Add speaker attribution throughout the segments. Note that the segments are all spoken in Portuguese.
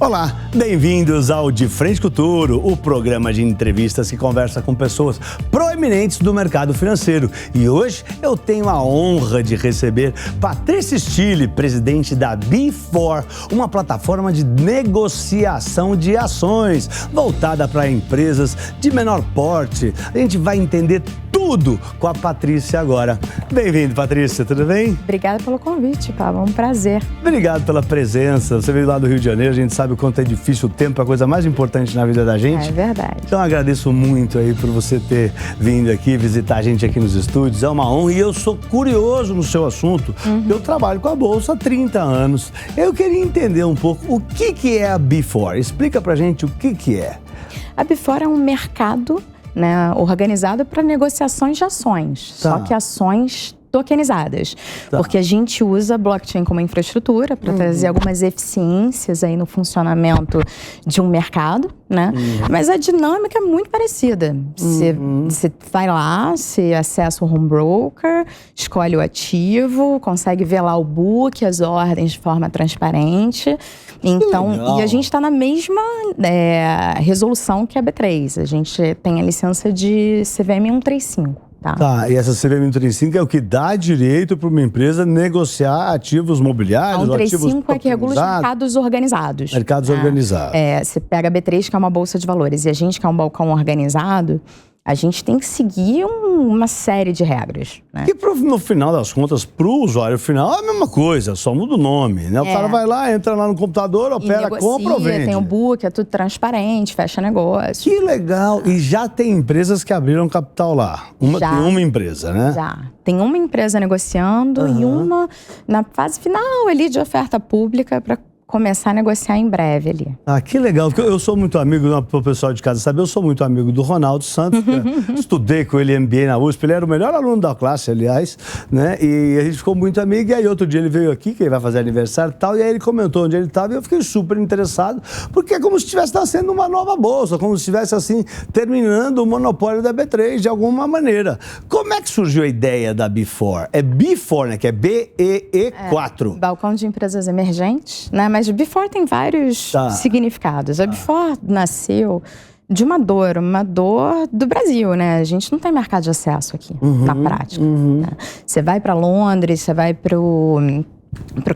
Speaker 1: Olá, bem-vindos ao De Frente com o Turo, o programa de entrevistas que conversa com pessoas proeminentes do mercado financeiro. E hoje eu tenho a honra de receber Patrícia Stille, presidente da B4, uma plataforma de negociação de ações voltada para empresas de menor porte. A gente vai entender tudo com a Patrícia agora. Bem-vindo, Patrícia, tudo bem?
Speaker 2: Obrigada pelo convite, Pablo, é um prazer.
Speaker 1: Obrigado pela presença. Você veio lá do Rio de Janeiro, a gente sabe o quanto é difícil o tempo, é a coisa mais importante na vida da gente.
Speaker 2: É verdade.
Speaker 1: Então agradeço muito aí por você ter vindo aqui, visitar a gente aqui nos estúdios, é uma honra e eu sou curioso no seu assunto. Eu trabalho com a Bolsa há 30 anos. Eu queria entender um pouco o que é a B4. Explica pra gente o que é.
Speaker 2: A B4 é um mercado, né, organizado para negociações de ações,
Speaker 1: Tá.
Speaker 2: só que ações tokenizadas,
Speaker 1: Tá.
Speaker 2: porque a gente usa blockchain como infraestrutura para trazer algumas eficiências aí no funcionamento de um mercado, né? Mas a dinâmica é muito parecida. Você vai lá, você acessa o home broker, escolhe o ativo, consegue ver lá o book, as ordens de forma transparente. Então,
Speaker 1: legal.
Speaker 2: e a gente está na mesma resolução que a B3. A gente tem a licença de CVM 135.
Speaker 1: Tá, e essa CVM 135 é o que dá direito para uma empresa negociar ativos mobiliários,
Speaker 2: A
Speaker 1: ativos
Speaker 2: 135 é que regula os
Speaker 1: tokenizados?
Speaker 2: mercados organizados.
Speaker 1: Mercados organizados.
Speaker 2: Você pega a B3, que é uma bolsa de valores, e a gente, que é um balcão organizado, a gente tem que seguir uma série de regras, né?
Speaker 1: Que no final das contas, para o usuário final, é a mesma coisa, só muda o nome, né? O cara vai lá, entra lá no computador, opera,
Speaker 2: negocia,
Speaker 1: compra ou vende.
Speaker 2: tem o book, é tudo transparente, fecha negócio.
Speaker 1: Que legal! E já tem empresas que abriram capital lá. Tem uma empresa, né?
Speaker 2: Já. Tem uma empresa negociando e uma na fase final ali de oferta pública para começar a negociar em breve ali.
Speaker 1: Ah, que legal, porque eu sou muito amigo, para o pessoal de casa saber, eu sou muito amigo do Ronaldo Santos, estudei com ele MBA na USP, ele era o melhor aluno da classe, aliás, né? E a gente ficou muito amigo, e aí outro dia ele veio aqui, que ele vai fazer aniversário e tal, e aí ele comentou onde ele estava, e eu fiquei super interessado, porque é como se estivesse nascendo uma nova bolsa, como se estivesse, assim, terminando o monopólio da B3, de alguma maneira. Como é que surgiu a ideia da B4? É B4, né? Que é BEE4.
Speaker 2: Balcão de empresas emergentes, né? Mas B4 tem vários significados. A B4 nasceu de uma dor do Brasil, né? A gente não tem mercado de acesso aqui, na prática. Né? Você vai para Londres, você vai pro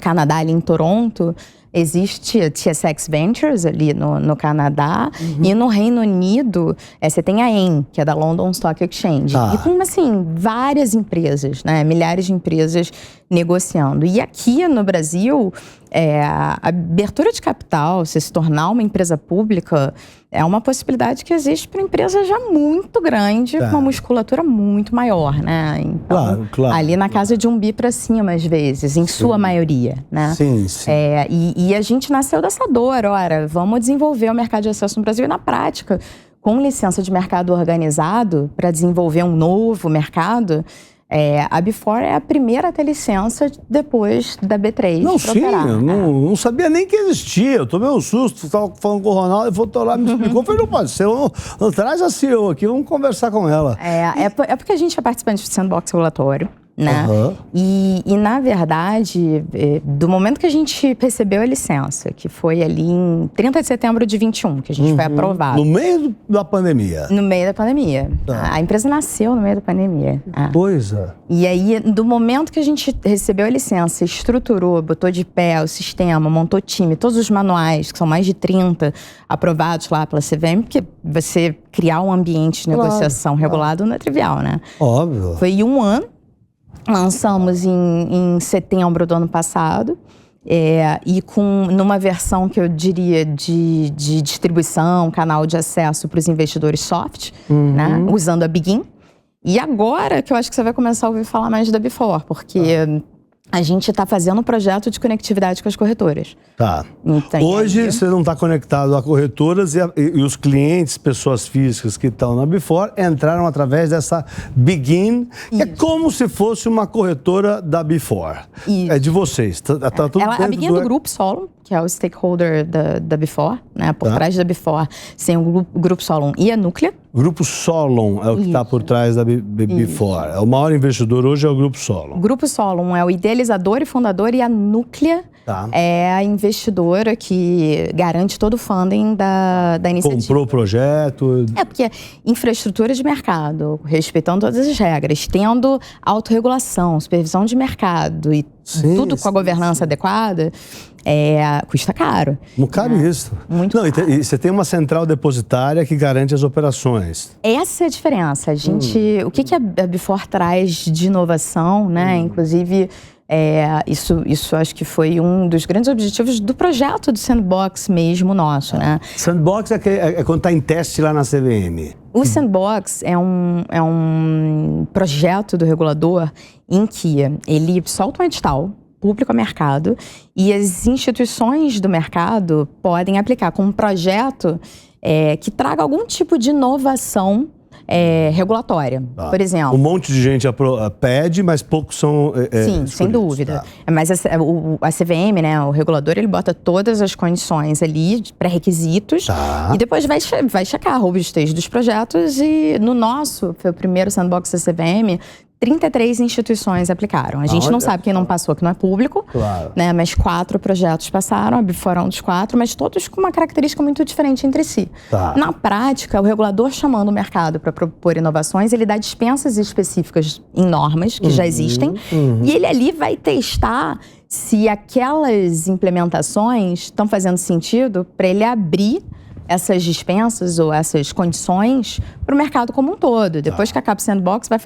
Speaker 2: Canadá, ali em Toronto, existe a TSX Ventures ali no Canadá, e no Reino Unido você tem a AIM, que é da London Stock Exchange. E com, assim, várias empresas, né? Milhares de empresas negociando. E aqui no Brasil, a abertura de capital, se tornar uma empresa pública, é uma possibilidade que existe para empresa já muito grande, com uma musculatura muito maior, né? Então, ali na casa de 1 bi para cima, às vezes, em sua maioria, né?
Speaker 1: Sim.
Speaker 2: E a gente nasceu dessa dor, ora, vamos desenvolver o mercado de acesso no Brasil e na prática, com licença de mercado organizado, para desenvolver um novo mercado. A B4 é a primeira a ter licença depois da B3.
Speaker 1: Não, sim, eu não sabia nem que existia. Eu tomei um susto, estava falando com o Ronaldo, ele falou lá, me explicou, eu falei, não pode ser, traz a CEO aqui, vamos conversar com ela.
Speaker 2: É porque a gente é participante do sandbox regulatório, né? E na verdade, do momento que a gente recebeu a licença, que foi ali em 30 de setembro de 21, que a gente foi aprovado.
Speaker 1: No meio da pandemia?
Speaker 2: No meio da pandemia. A empresa nasceu no meio da pandemia.
Speaker 1: Coisa.
Speaker 2: E aí, do momento que a gente recebeu a licença, estruturou, botou de pé o sistema, montou time, todos os manuais, que são mais de 30 aprovados lá pela CVM, porque você criar um ambiente de negociação regulado não é trivial, né?
Speaker 1: Óbvio.
Speaker 2: Foi 1 ano. Lançamos em setembro do ano passado, e numa versão que eu diria de distribuição, canal de acesso para os investidores soft, né, usando a Begin. E agora que eu acho que você vai começar a ouvir falar mais da B4, porque a gente está fazendo um projeto de conectividade com as corretoras.
Speaker 1: Tá.
Speaker 2: Então,
Speaker 1: hoje você não está conectado a corretoras e os clientes, pessoas físicas que estão na B4, entraram através dessa Begin, que é como se fosse uma corretora da B4.
Speaker 2: Isso.
Speaker 1: É de vocês. Tá tudo
Speaker 2: a Begin é do Grupo Solon, que é o stakeholder da B4, né? Por trás da B4, tem o Grupo Solon e a Núclea.
Speaker 1: Grupo Solon é o que está por trás da B4. O maior investidor hoje é o Grupo Solon.
Speaker 2: O Grupo Solon é o idealizador e fundador, e a Núclea é a investidora que garante todo o funding da iniciativa.
Speaker 1: Comprou o projeto.
Speaker 2: Porque infraestrutura de mercado, respeitando todas as regras, tendo autorregulação, supervisão de mercado e tudo com a governança adequada, custa caro.
Speaker 1: Muito caro isso.
Speaker 2: Muito caro.
Speaker 1: E você tem uma central depositária que garante as operações.
Speaker 2: Essa é a diferença. O que a Bifor traz de inovação, né? Inclusive, isso acho que foi um dos grandes objetivos do projeto do Sandbox mesmo nosso, né?
Speaker 1: Sandbox é quando está em teste lá na CVM.
Speaker 2: O Sandbox é um projeto do regulador em que ele solta um edital público ao mercado e as instituições do mercado podem aplicar com um projeto que traga algum tipo de inovação regulatória, por exemplo.
Speaker 1: Um monte de gente pede, mas poucos são
Speaker 2: sim, sem dúvida. Mas a CVM, né, o regulador, ele bota todas as condições ali, pré-requisitos, e depois vai checar a robustez dos projetos. E no nosso, foi o primeiro Sandbox da CVM, 33 instituições aplicaram. A gente não sabe quem não passou, que não é público, né? Mas 4 projetos passaram, a Bifor é um dos 4, mas todos com uma característica muito diferente entre si. Na prática, o regulador chamando o mercado para propor inovações, ele dá dispensas específicas em normas que já existem, e ele ali vai testar se aquelas implementações estão fazendo sentido para ele abrir essas dispensas ou essas condições para o mercado como um todo. Depois que acaba o Sandbox, vai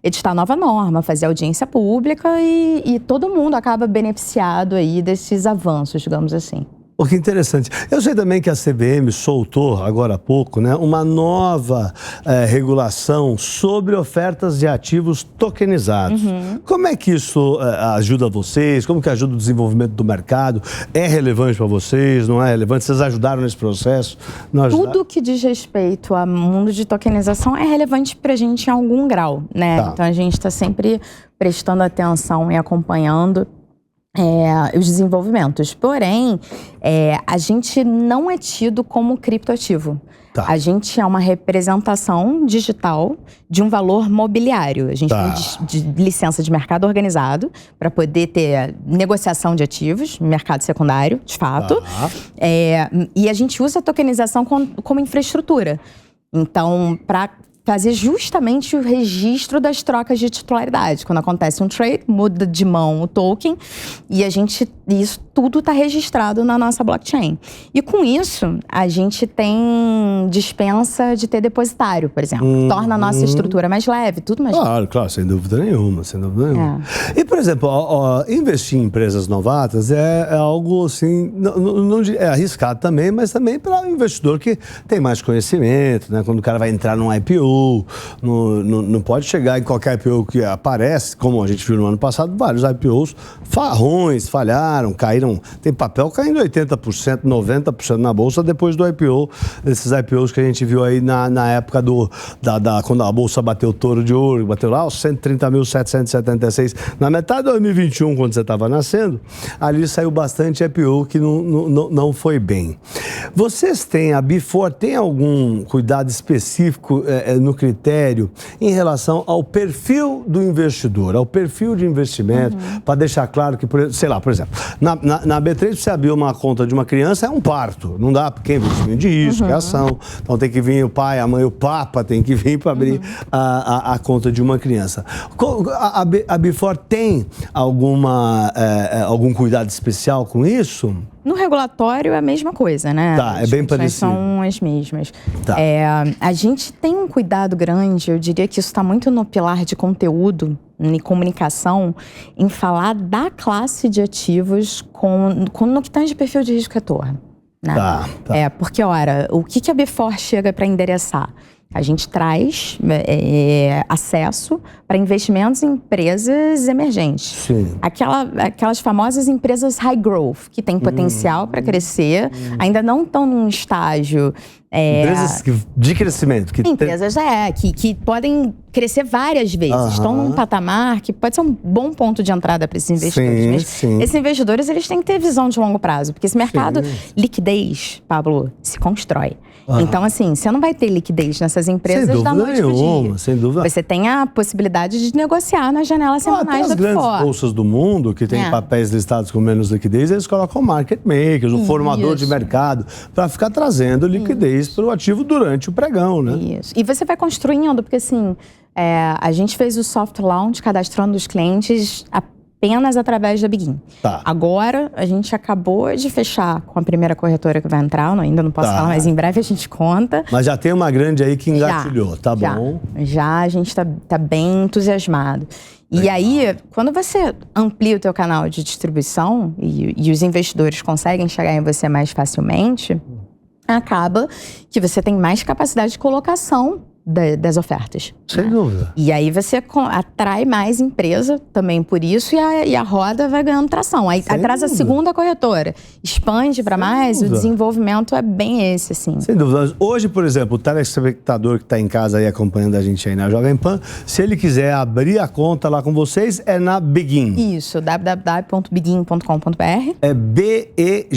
Speaker 2: editar nova norma, fazer audiência pública e todo mundo acaba beneficiado aí desses avanços, digamos assim.
Speaker 1: Oh, que interessante. Eu sei também que a CVM soltou, agora há pouco, né, uma nova regulação sobre ofertas de ativos tokenizados. Como é que isso ajuda vocês? Como que ajuda o desenvolvimento do mercado? É relevante para vocês? Não é relevante? Vocês ajudaram nesse processo? Tudo
Speaker 2: que diz respeito ao mundo de tokenização é relevante para a gente em algum grau, né? Então a gente está sempre prestando atenção e acompanhando os desenvolvimentos. Porém, a gente não é tido como criptoativo. A gente é uma representação digital de um valor mobiliário. A gente tem de licença de mercado organizado para poder ter negociação de ativos, mercado secundário, de fato. E a gente usa a tokenização como infraestrutura. Então, para fazer justamente o registro das trocas de titularidade. Quando acontece um trade, muda de mão o token e isso tudo está registrado na nossa blockchain. E com isso, a gente tem dispensa de ter depositário, por exemplo. Torna a nossa estrutura mais leve, tudo mais leve.
Speaker 1: Claro, sem dúvida nenhuma, sem dúvida nenhuma. E, por exemplo, investir em empresas novatas é algo assim, não é arriscado também, mas também para o investidor que tem mais conhecimento, né? Quando o cara vai entrar num IPO, não pode chegar em qualquer IPO que aparece, como a gente viu no ano passado, vários IPOs farrões, falharam, caíram, tem papel caindo 80%, 90% na bolsa depois do IPO, esses IPOs que a gente viu aí na época quando a bolsa bateu o touro de ouro, bateu lá os 130.776, na metade de 2021, quando você estava nascendo, ali saiu bastante IPO que não foi bem. Vocês a Bifor tem algum cuidado específico no critério em relação ao perfil do investidor, ao perfil de investimento, para deixar claro que, sei lá, por exemplo, na B3 você abrir uma conta de uma criança é um parto, não dá, porque é investimento de risco, é ação, então tem que vir o pai, a mãe, o papa tem que vir para abrir a conta de uma criança. A Bifor tem algum cuidado especial com isso?
Speaker 2: No regulatório é a mesma coisa, né?
Speaker 1: É bem parecido.
Speaker 2: São as mesmas. A gente tem um cuidado grande, eu diria que isso está muito no pilar de conteúdo e comunicação, em falar da classe de ativos no que tange perfil de risco e retorno. Né? Porque, ora, o que a Bifor chega para endereçar? A gente traz acesso para investimentos em empresas emergentes.
Speaker 1: Sim.
Speaker 2: Aquelas famosas empresas high growth, que têm potencial para crescer, ainda não estão num estágio...
Speaker 1: empresas de crescimento.
Speaker 2: Empresas que podem crescer várias vezes. Estão num patamar que pode ser um bom ponto de entrada para esses investidores. Sim. Esses investidores, eles têm que ter visão de longo prazo, porque esse mercado, liquidez, Pablo, se constrói. Então, assim, você não vai ter liquidez nessas empresas da noite pro dia.
Speaker 1: Sem dúvida.
Speaker 2: Você tem a possibilidade de negociar nas janelas semanais da
Speaker 1: As grandes
Speaker 2: Before.
Speaker 1: bolsas do mundo, que tem papéis listados com menos liquidez, eles colocam market makers, o formador de mercado, para ficar trazendo liquidez para o ativo durante o pregão, né?
Speaker 2: Isso. E você vai construindo, porque assim, a gente fez o soft launch cadastrando os clientes apenas através da Begin. Agora, a gente acabou de fechar com a primeira corretora que vai entrar, ainda não posso falar, mas em breve a gente conta.
Speaker 1: Mas já tem uma grande aí que engatilhou, bom?
Speaker 2: Já a gente tá bem entusiasmado. E aí, quando você amplia o teu canal de distribuição e os investidores conseguem chegar em você mais facilmente, acaba que você tem mais capacidade de colocação das ofertas.
Speaker 1: Sem dúvida.
Speaker 2: E aí você atrai mais empresa também por isso e a roda vai ganhando tração. Aí traz a segunda corretora, expande para mais, o desenvolvimento é bem esse, assim.
Speaker 1: Sem dúvida. Hoje, por exemplo, o telespectador que está em casa aí acompanhando a gente aí na Jovem Pan, se ele quiser abrir a conta lá com vocês, é na Begin.
Speaker 2: Isso, www.begin.com.br.
Speaker 1: É B-E-G-I-N.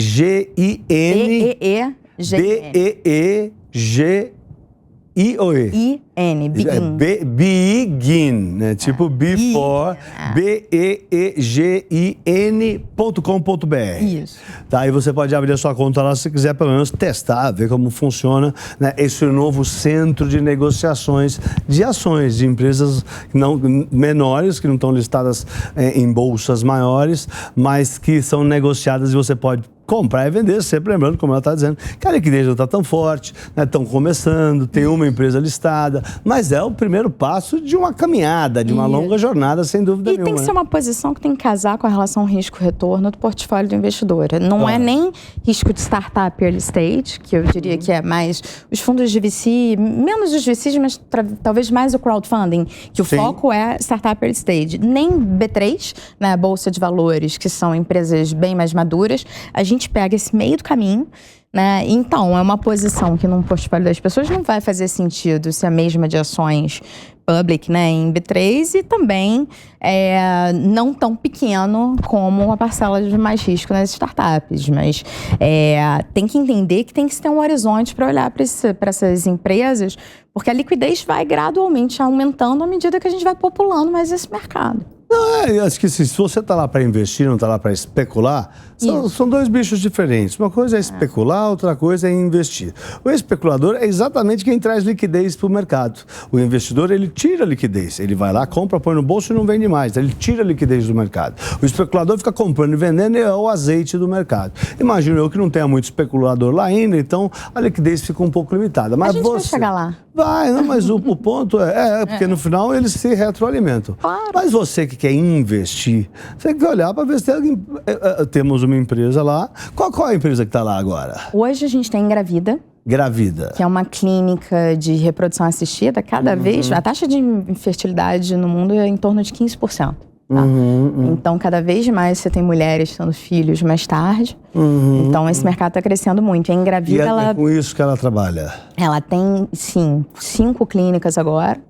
Speaker 1: B-E-E-G-I-O-E.
Speaker 2: I-N, Begin.
Speaker 1: Begin, né? Tipo before, begin.com.br.
Speaker 2: Isso.
Speaker 1: Tá, aí você pode abrir a sua conta lá se quiser pelo menos testar, ver como funciona, né, esse novo centro de negociações de ações de empresas menores, que não estão listadas em bolsas maiores, mas que são negociadas e você pode comprar e vender, sempre lembrando, como ela está dizendo, que a liquidez não está tão forte, estão começando, tem uma empresa listada, mas é o primeiro passo de uma caminhada, de uma longa jornada, sem dúvida nenhuma.
Speaker 2: E tem que ser uma posição que tem que casar com a relação risco-retorno do portfólio do investidor. Não é nem risco de startup early stage, que eu diria que é mais os fundos de VC, menos os VCs, mas talvez mais o crowdfunding, que o foco é startup early stage. Nem B3, né, Bolsa de Valores, que são empresas bem mais maduras, a gente pega esse meio do caminho, né? Então, é uma posição que num portfólio das pessoas não vai fazer sentido se a mesma de ações public, né, em B3 e também não tão pequeno como a parcela de mais risco nas startups. Mas tem que entender que tem que ter um horizonte para olhar para essas empresas, porque a liquidez vai gradualmente aumentando à medida que a gente vai populando mais esse mercado.
Speaker 1: Não, acho que se você está lá para investir, não está lá para especular, são dois bichos diferentes. Uma coisa é especular, outra coisa é investir. O especulador é exatamente quem traz liquidez para o mercado. O investidor, ele tira a liquidez. Ele vai lá, compra, põe no bolso e não vende mais. Ele tira a liquidez do mercado. O especulador fica comprando e vendendo, é o azeite do mercado. Imagino eu que não tenha muito especulador lá ainda, então a liquidez fica um pouco limitada. Mas
Speaker 2: a gente vai chegar lá.
Speaker 1: Vai, não, mas o ponto porque no final eles se retroalimentam.
Speaker 2: Claro.
Speaker 1: Mas você que quer investir, você tem que olhar para ver se temos uma empresa lá. Qual é a empresa que está lá agora?
Speaker 2: Hoje a gente tem Engravida.
Speaker 1: Gravida.
Speaker 2: Que é uma clínica de reprodução assistida. Cada vez, a taxa de infertilidade no mundo é em torno de 15%. Tá? Então, cada vez mais você tem mulheres tendo filhos mais tarde. Então, esse mercado está crescendo muito. E a Engravida,
Speaker 1: é com isso que ela trabalha?
Speaker 2: Ela tem, sim, 5 clínicas agora.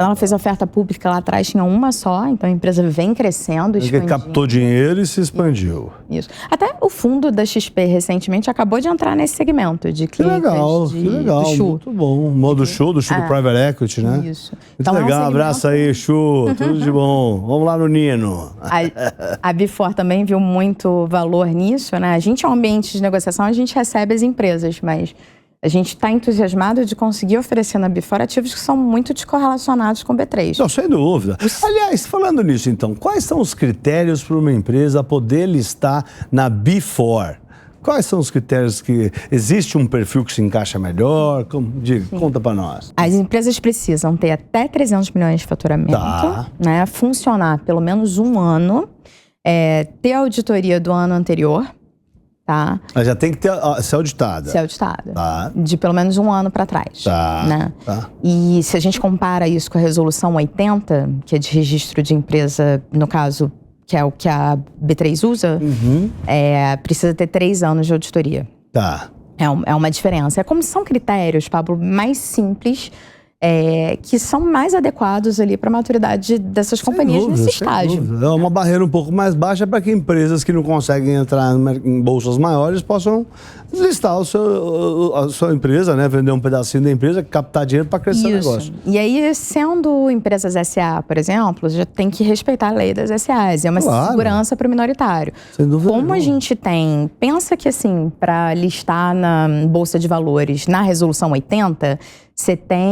Speaker 2: Ela fez oferta pública lá atrás, tinha uma só, então a empresa vem crescendo, expandindo.
Speaker 1: Porque captou dinheiro e se expandiu.
Speaker 2: Isso. Até o fundo da XP recentemente acabou de entrar nesse segmento de clínicas
Speaker 1: que legal, muito bom. Modo show, do Private Equity, né?
Speaker 2: Isso.
Speaker 1: Muito então, legal, abraço aí, Chu, tudo de bom. Vamos lá no Nino.
Speaker 2: A Before também viu muito valor nisso, né? A gente é um ambiente de negociação, a gente recebe as empresas, mas a gente está entusiasmado de conseguir oferecer na Before ativos que são muito descorrelacionados com o B3.
Speaker 1: Não, sem dúvida. Aliás, falando nisso então, quais são os critérios para uma empresa poder listar na Before? Quais são os critérios que... Existe um perfil que se encaixa melhor? Conta para nós.
Speaker 2: As empresas precisam ter até 300 milhões de faturamento, né, funcionar pelo menos um ano, ter a auditoria do ano anterior, tá?
Speaker 1: Ela já tem que ser auditada.
Speaker 2: Ser auditada.
Speaker 1: Tá.
Speaker 2: De pelo menos um ano para trás.
Speaker 1: Tá.
Speaker 2: Né?
Speaker 1: Tá.
Speaker 2: E se a gente compara isso com a resolução 80, que é de registro de empresa, no caso, que é o que a B3 usa, precisa ter 3 anos de auditoria.
Speaker 1: Tá.
Speaker 2: É uma diferença. Como são critérios, Pablo, mais simples, que são mais adequados ali para a maturidade dessas companhias nesse estágio.
Speaker 1: É uma barreira um pouco mais baixa para que empresas que não conseguem entrar em bolsas maiores possam listar a sua empresa, né? Vender um pedacinho da empresa, captar dinheiro para crescer o negócio.
Speaker 2: E aí, sendo empresas SA, por exemplo, já tem que respeitar a lei das SAs. É uma segurança para o minoritário.
Speaker 1: Sem dúvida
Speaker 2: Como a gente tem... Pensa que, assim, para listar na Bolsa de Valores, na Resolução 80... Você tem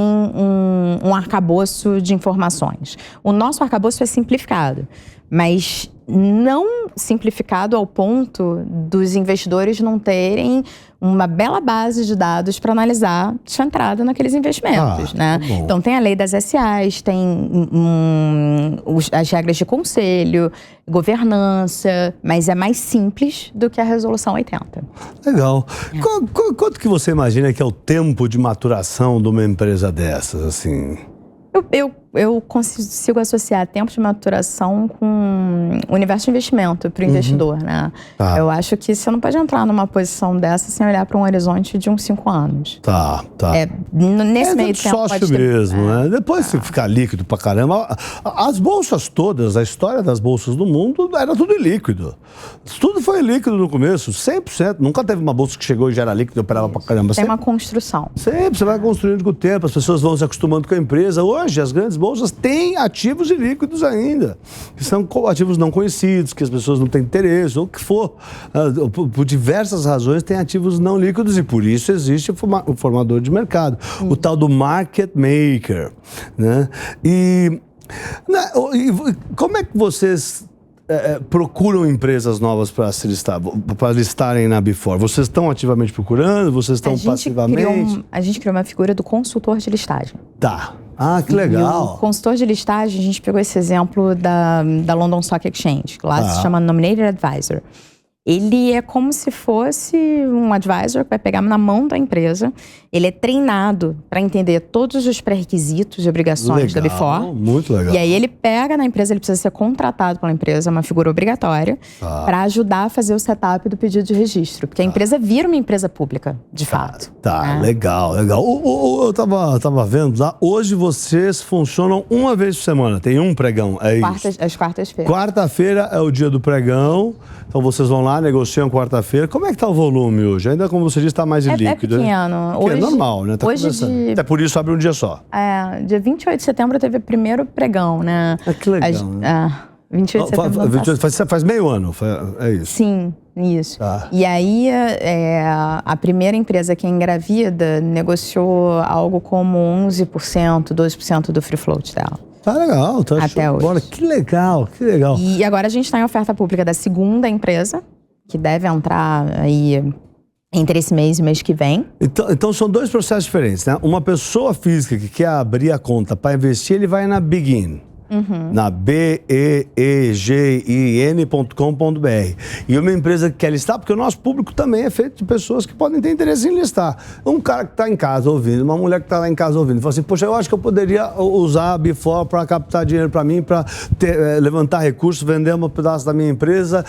Speaker 2: um arcabouço de informações. O nosso arcabouço é simplificado, mas não simplificado ao ponto dos investidores não terem uma bela base de dados para analisar sua entrada naqueles investimentos, né? Então, tem a lei das SAs, tem as regras de conselho, governança, mas é mais simples do que a Resolução 80.
Speaker 1: Legal. Quanto que você imagina que é o tempo de maturação de uma empresa dessas, assim?
Speaker 2: Eu consigo associar tempo de maturação com o universo de investimento para o investidor, né? Eu acho que você não pode entrar numa posição dessa sem olhar para um horizonte de uns 5 anos. Nesse meio tempo
Speaker 1: sócio
Speaker 2: pode ter...
Speaker 1: mesmo, né? Depois se ficar líquido pra caramba. As bolsas todas, a história das bolsas do mundo era tudo ilíquido. Tudo foi líquido no começo, 100%. Nunca teve uma bolsa que chegou e já era líquido e operava pra caramba.
Speaker 2: Tem uma construção.
Speaker 1: Sempre, você vai construindo com o tempo, as pessoas vão se acostumando com a empresa. Hoje, as grandes bolsas têm ativos ilíquidos ainda, que são ativos não conhecidos, que as pessoas não têm interesse, ou o que for. Por diversas razões, tem ativos não líquidos e por isso existe o formador de mercado, o tal do market maker, né? E como é que vocês procuram empresas novas para se listar, para listarem na Before? Vocês estão ativamente procurando? Vocês estão passivamente?
Speaker 2: A gente criou uma figura do consultor de listagem.
Speaker 1: Que legal.
Speaker 2: E o consultor de listagem, a gente pegou esse exemplo da London Stock Exchange, que lá se chama Nominated Advisor. Ele é como se fosse um advisor que vai pegar na mão da empresa. Ele é treinado para entender todos os pré-requisitos e obrigações da Before.
Speaker 1: Muito legal.
Speaker 2: E aí ele pega na empresa, ele precisa ser contratado pela empresa, é uma figura obrigatória, para ajudar a fazer o setup do pedido de registro. Porque a empresa vira uma empresa pública, de fato.
Speaker 1: Legal. Eu tava vendo lá, hoje vocês funcionam uma vez por semana, tem um pregão, é isso?
Speaker 2: Às quartas-feiras.
Speaker 1: Quarta-feira é o dia do pregão, então vocês vão lá, negociam quarta-feira. Como é que tá o volume hoje? Ainda, como você disse, está mais líquido.
Speaker 2: É pequeno.
Speaker 1: Hoje, é normal, né? Tá começando. É por isso abre um dia só.
Speaker 2: Dia 28 de setembro teve o primeiro pregão, né?
Speaker 1: Que legal.
Speaker 2: 28 de setembro.
Speaker 1: Faz meio ano, é isso?
Speaker 2: Sim, isso. E aí, a primeira empresa que é engravida negociou algo como 11%, 12% do free float dela.
Speaker 1: Legal,
Speaker 2: até hoje.
Speaker 1: Bora. Que legal.
Speaker 2: E agora a gente está em oferta pública da segunda empresa, que deve entrar aí entre esse mês e o mês que vem.
Speaker 1: Então são dois processos diferentes, né? Uma pessoa física que quer abrir a conta para investir, ele vai na Begin. Na begin.com.br. E uma empresa que quer listar, porque o nosso público também é feito de pessoas que podem ter interesse em listar. Um cara que está em casa ouvindo, uma mulher que está lá em casa ouvindo, fala assim, poxa, eu acho que eu poderia usar a Before para captar dinheiro para mim, para levantar recursos, vender um pedaço da minha empresa,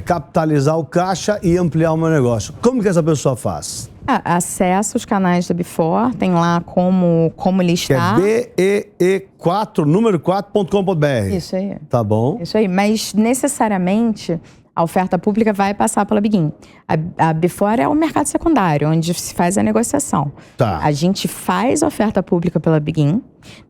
Speaker 1: capitalizar o caixa e ampliar o meu negócio. Como que essa pessoa faz?
Speaker 2: Acessa os canais da Before, tem lá como listar.
Speaker 1: Que é BEE4, número 4.com.br.
Speaker 2: Isso aí.
Speaker 1: Tá bom.
Speaker 2: Isso aí, mas necessariamente a oferta pública vai passar pela Begin. A Before é o mercado secundário, onde se faz a negociação. A gente faz a oferta pública pela Begin,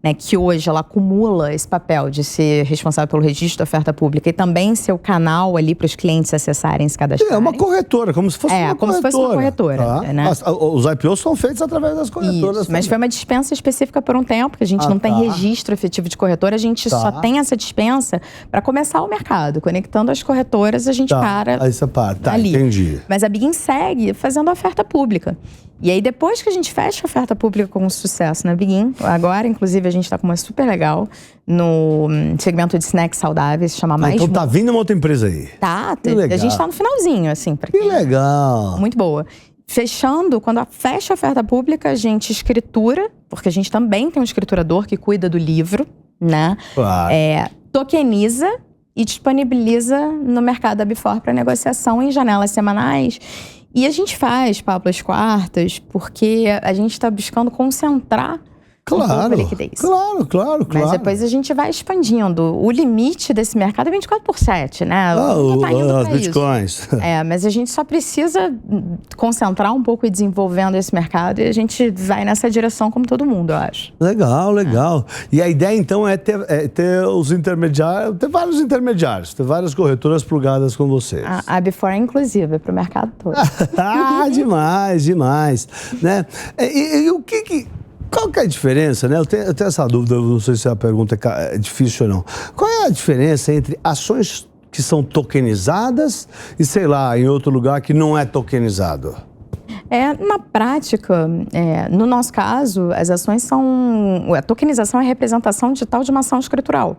Speaker 2: né, que hoje ela acumula esse papel de ser responsável pelo registro da oferta pública e também ser o canal ali para os clientes acessarem, se cadastrarem.
Speaker 1: É uma corretora, como se fosse uma corretora.
Speaker 2: Como se fosse uma corretora. Né?
Speaker 1: Os IPOs são feitos através das corretoras.
Speaker 2: Isso, mas foi uma dispensa específica por um tempo, que a gente não tem registro efetivo de corretora, a gente só tem essa dispensa para começar o mercado. Conectando as corretoras, a gente para
Speaker 1: essa parte.
Speaker 2: ali.
Speaker 1: Entendi.
Speaker 2: Mas a Begin segue fazendo a oferta pública. E aí, depois que a gente fecha a oferta pública com sucesso na Begin, agora, inclusive, a gente está com uma super legal no segmento de snacks saudáveis, se chama Mais.
Speaker 1: Então tá vindo uma outra empresa aí.
Speaker 2: A gente tá no finalzinho, assim.
Speaker 1: Que legal.
Speaker 2: Muito boa. Fechando, quando fecha a oferta pública, a gente escritura, porque a gente também tem um escriturador que cuida do livro, né? Tokeniza e disponibiliza no mercado da Before para negociação em janelas semanais. E a gente faz, Pablo, às quartas, porque a gente está buscando concentrar pouco de liquidez.
Speaker 1: Claro.
Speaker 2: Mas depois a gente vai expandindo. O limite desse mercado é 24/7, né?
Speaker 1: Não
Speaker 2: tá indo
Speaker 1: as
Speaker 2: pra
Speaker 1: bitcoins.
Speaker 2: isso. Mas a gente só precisa concentrar um pouco e desenvolvendo esse mercado e a gente vai nessa direção como todo mundo, eu acho.
Speaker 1: Legal. E a ideia, então, é ter os intermediários, ter vários intermediários, ter várias corretoras plugadas com vocês.
Speaker 2: A Before é inclusiva para o mercado todo.
Speaker 1: Demais. Né? E o que... Qual que é a diferença, né? Eu tenho essa dúvida, não sei se a pergunta é difícil ou não. Qual é a diferença entre ações que são tokenizadas e, sei lá, em outro lugar que não é tokenizado?
Speaker 2: Na prática, no nosso caso, as ações são... A tokenização é a representação digital de uma ação escritural.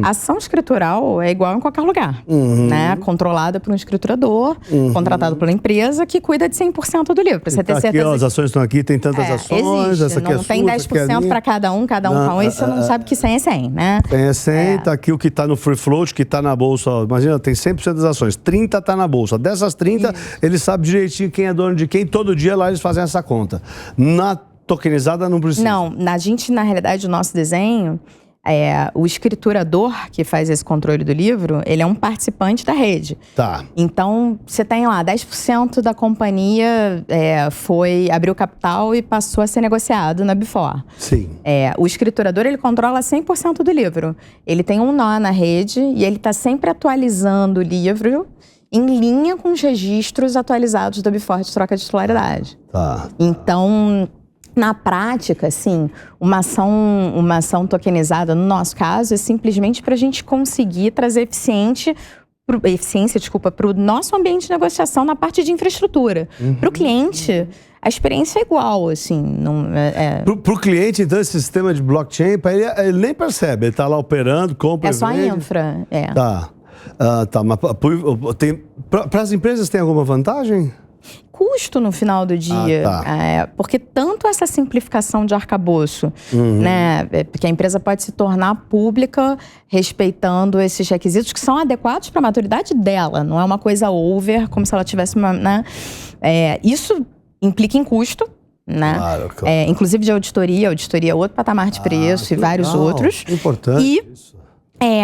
Speaker 2: A ação escritural é igual em qualquer lugar, né? Controlada por um escriturador, contratado pela empresa, que cuida de 100% do livro. Pra você ter certeza.
Speaker 1: Aqui, as ações estão aqui, tem tantas ações,
Speaker 2: existe.
Speaker 1: essa aqui
Speaker 2: não
Speaker 1: é
Speaker 2: tem
Speaker 1: sua,
Speaker 2: 10% para cada um com isso, você não sabe que 100 é 100, né?
Speaker 1: 100 é 100, tá aqui o que tá no free float, que tá na bolsa. Imagina, tem 100% das ações, 30 tá na bolsa. Dessas 30, eles sabem direitinho quem é dono de quem, todo dia lá eles fazem essa conta. Na tokenizada não precisa.
Speaker 2: Não, na realidade, o nosso desenho... o escriturador que faz esse controle do livro, ele é um participante da rede.
Speaker 1: Tá.
Speaker 2: Então, você tem lá, 10% da companhia abriu capital e passou a ser negociado na Before.
Speaker 1: Sim.
Speaker 2: O escriturador, ele controla 100% do livro. Ele tem um nó na rede e ele está sempre atualizando o livro em linha com os registros atualizados da Before de troca de titularidade.
Speaker 1: Tá.
Speaker 2: Então... Na prática, assim, uma ação tokenizada, no nosso caso, é simplesmente para a gente conseguir trazer eficiência para o nosso ambiente de negociação na parte de infraestrutura. Para o cliente, a experiência é igual, assim.
Speaker 1: Para o cliente, então, esse sistema de blockchain, ele nem percebe, ele está lá operando, compra e vende.
Speaker 2: É só a infra,
Speaker 1: Tá, mas para as empresas tem alguma vantagem?
Speaker 2: Custo no final do dia, porque tanto essa simplificação de arcabouço, né, porque a empresa pode se tornar pública respeitando esses requisitos que são adequados para a maturidade dela, não é uma coisa over, como se ela tivesse uma, né, isso implica em custo, né,
Speaker 1: claro.
Speaker 2: Inclusive de auditoria é outro patamar de preço e vários outros.
Speaker 1: Importante isso.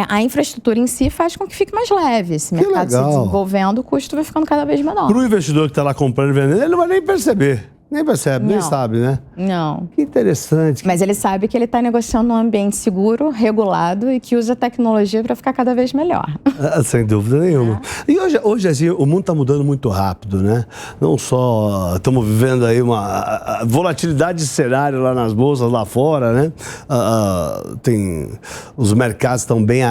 Speaker 2: A infraestrutura em si faz com que fique mais leve. Esse mercado se desenvolvendo, o custo vai ficando cada vez menor.
Speaker 1: Para o investidor que está lá comprando e vendendo, ele não vai nem perceber. Nem percebe, nem sabe, né?
Speaker 2: Não.
Speaker 1: Que interessante.
Speaker 2: Mas ele sabe que ele está negociando num ambiente seguro, regulado e que usa tecnologia para ficar cada vez melhor.
Speaker 1: Sem dúvida nenhuma. E hoje assim, o mundo está mudando muito rápido, né? Não só estamos vivendo aí uma volatilidade de cenário lá nas bolsas, lá fora, né? Os mercados estão bem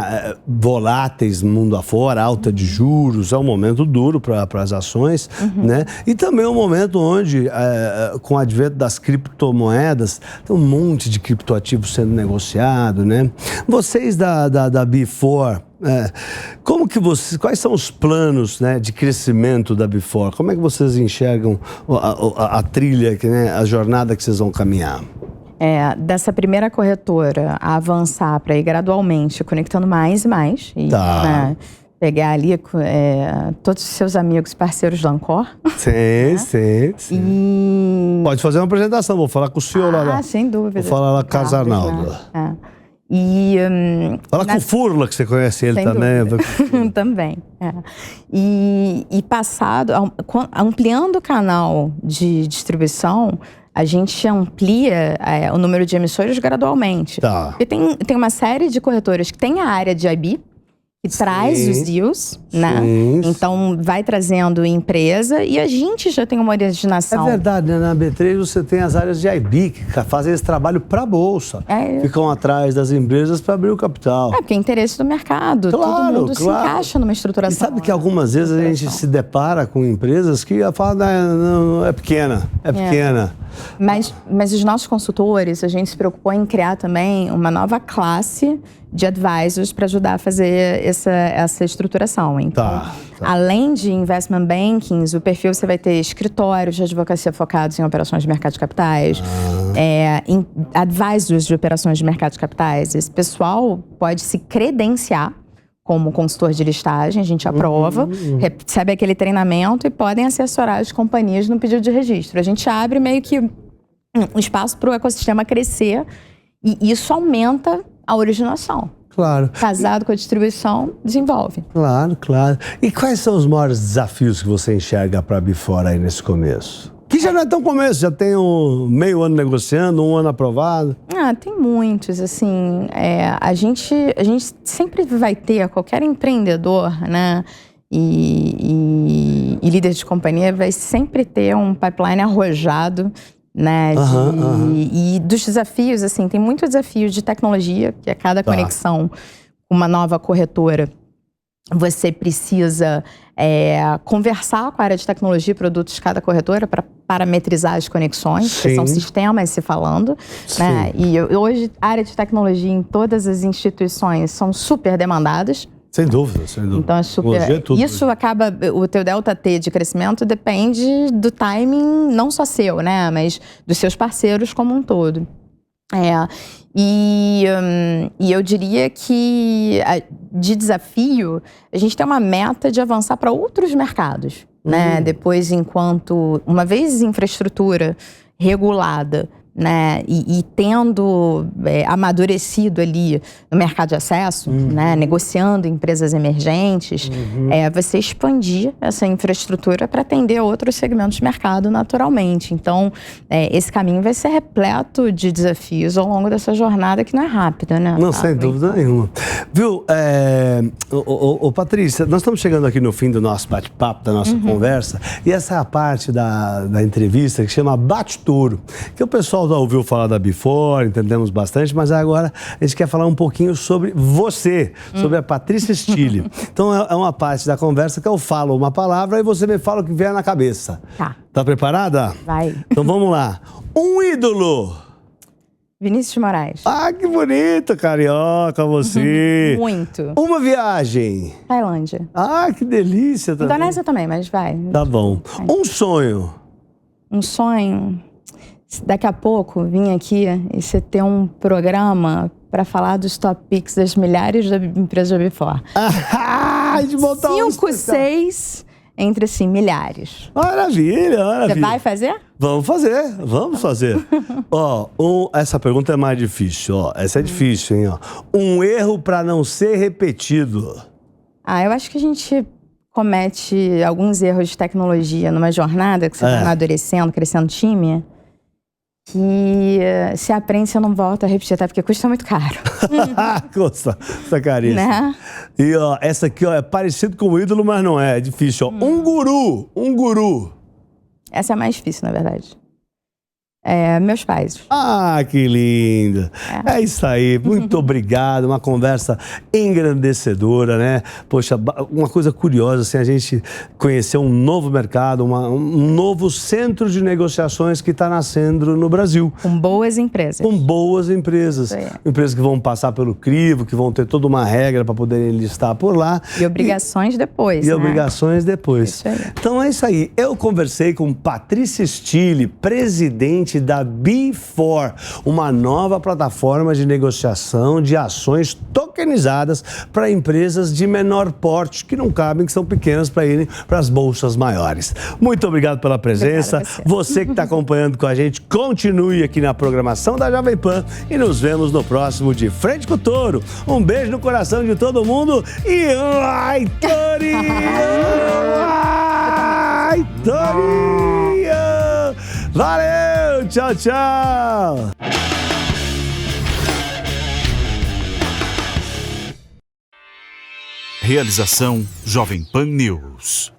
Speaker 1: voláteis no mundo afora, alta de juros, é um momento duro para as ações, né? E também é um momento onde... com o advento das criptomoedas, tem um monte de criptoativos sendo negociado, né? Vocês da Before, quais são os planos, né, de crescimento da Before? Como é que vocês enxergam a trilha, né, a jornada que vocês vão caminhar?
Speaker 2: Dessa primeira corretora a avançar para ir gradualmente conectando mais e mais. Né, pegar ali todos os seus amigos parceiros do Ancor.
Speaker 1: Sim. Pode fazer uma apresentação, vou falar com o senhor lá.
Speaker 2: Sem dúvida.
Speaker 1: Vou falar lá com o Carlos Arnaldo. Fala com o Furla, que você conhece ele também.
Speaker 2: Também. E ampliando o canal de distribuição, a gente amplia o número de emissores gradualmente. Porque tem uma série de corretoras que tem a área de IB, que traz os deals, né? Então, vai trazendo empresa e a gente já tem uma originação.
Speaker 1: É verdade, né? Na B3 você tem as áreas de IB que fazem esse trabalho para a Bolsa. Ficam atrás das empresas para abrir o capital.
Speaker 2: Porque é interesse do mercado. Todo mundo se encaixa numa estruturação.
Speaker 1: E sabe que algumas vezes a gente se depara com empresas que falam, não, é pequena.
Speaker 2: Mas os nossos consultores, a gente se preocupou em criar também uma nova classe de advisors para ajudar a fazer essa estruturação. Então, além de investment bankings, o perfil você vai ter escritórios de advocacia focados em operações de mercado de capitais, advisors de operações de mercado de capitais. Esse pessoal pode se credenciar como consultor de listagem, a gente aprova, recebe aquele treinamento e podem assessorar as companhias no pedido de registro. A gente abre meio que um espaço para o ecossistema crescer e isso aumenta a originação.
Speaker 1: Claro.
Speaker 2: Casado com a distribuição, desenvolve.
Speaker 1: Claro, claro. E quais são os maiores desafios que você enxerga para a Bifor aí nesse começo? Que já não é tão começo, já tem meio ano negociando, um ano aprovado.
Speaker 2: Tem muitos, assim, a gente sempre vai ter, qualquer empreendedor, né, e líder de companhia vai sempre ter um pipeline arrojado, né, e dos desafios, assim, tem muito desafio de tecnologia, que a cada conexão com uma nova corretora, você precisa conversar com a área de tecnologia e produtos de cada corretora para parametrizar as conexões, porque são sistemas se falando, né? E hoje a área de tecnologia em todas as instituições são super demandadas.
Speaker 1: Sem dúvida, sem dúvida.
Speaker 2: Então, isso acaba, o teu delta T de crescimento depende do timing, não só seu, né? Mas dos seus parceiros como um todo. E eu diria que, de desafio, a gente tem uma meta de avançar para outros mercados, né? Depois, uma vez infraestrutura regulada, né, e tendo amadurecido ali no mercado de acesso, né, negociando empresas emergentes, você expandir essa infraestrutura para atender outros segmentos de mercado naturalmente. Então, esse caminho vai ser repleto de desafios ao longo dessa jornada que não é rápida, né?
Speaker 1: Não, sem dúvida nenhuma. Viu, Patrícia, nós estamos chegando aqui no fim do nosso bate-papo, da nossa conversa, e essa é a parte da entrevista que chama Bate-Touro, que o pessoal já ouviu falar da Bifor, entendemos bastante, mas agora a gente quer falar um pouquinho sobre você, sobre a Patrícia Stille. Então é uma parte da conversa que eu falo uma palavra e você me fala o que vier na cabeça. Tá preparada?
Speaker 2: Vai.
Speaker 1: Então vamos lá. Um ídolo.
Speaker 2: Vinícius de Moraes.
Speaker 1: Ah, que bonito, carioca, você.
Speaker 2: Muito.
Speaker 1: Uma viagem.
Speaker 2: Tailândia.
Speaker 1: Ah, que delícia também.
Speaker 2: Indonésia também, mas vai.
Speaker 1: Tá bom. Um sonho.
Speaker 2: Um sonho. Daqui a pouco, vim aqui e você ter um programa para falar dos top picks das milhares de empresas da Bifor.
Speaker 1: De montar
Speaker 2: 5, 6, entre assim, milhares.
Speaker 1: Maravilha, maravilha.
Speaker 2: Você vai fazer?
Speaker 1: Vamos fazer. Essa pergunta é mais difícil, Essa é difícil, hein, Um erro para não ser repetido.
Speaker 2: Eu acho que a gente comete alguns erros de tecnologia numa jornada que você está amadurecendo, crescendo time, que se aprende, você não volta a repetir, até porque custa muito caro.
Speaker 1: Custa caríssimo.
Speaker 2: Né?
Speaker 1: E essa aqui é parecido com o ídolo, mas não é difícil. Um guru.
Speaker 2: Essa é a mais difícil, na verdade. Meus pais.
Speaker 1: Ah, que lindo. É isso aí, muito obrigado, uma conversa engrandecedora, né? Poxa, uma coisa curiosa, assim, a gente conheceu um novo mercado, um novo centro de negociações que está nascendo no Brasil.
Speaker 2: Com boas empresas.
Speaker 1: Com boas empresas. Empresas que vão passar pelo crivo, que vão ter toda uma regra para poderem listar por lá.
Speaker 2: E obrigações depois,
Speaker 1: né? Obrigações depois.
Speaker 2: Isso aí.
Speaker 1: Então é isso aí. Eu conversei com Patrícia Stille, presidente da Bifor, uma nova plataforma de negociação de ações tokenizadas para empresas de menor porte, que não cabem, que são pequenas, para irem para as bolsas maiores. Muito obrigado pela presença. Você que está acompanhando com a gente, continue aqui na programação da Jovem Pan e nos vemos no próximo De Frente com o Touro. Um beijo no coração de todo mundo e vai, Torinho! Vai, Torinho! Valeu! Tchau, tchau!
Speaker 3: Realização Jovem Pan News.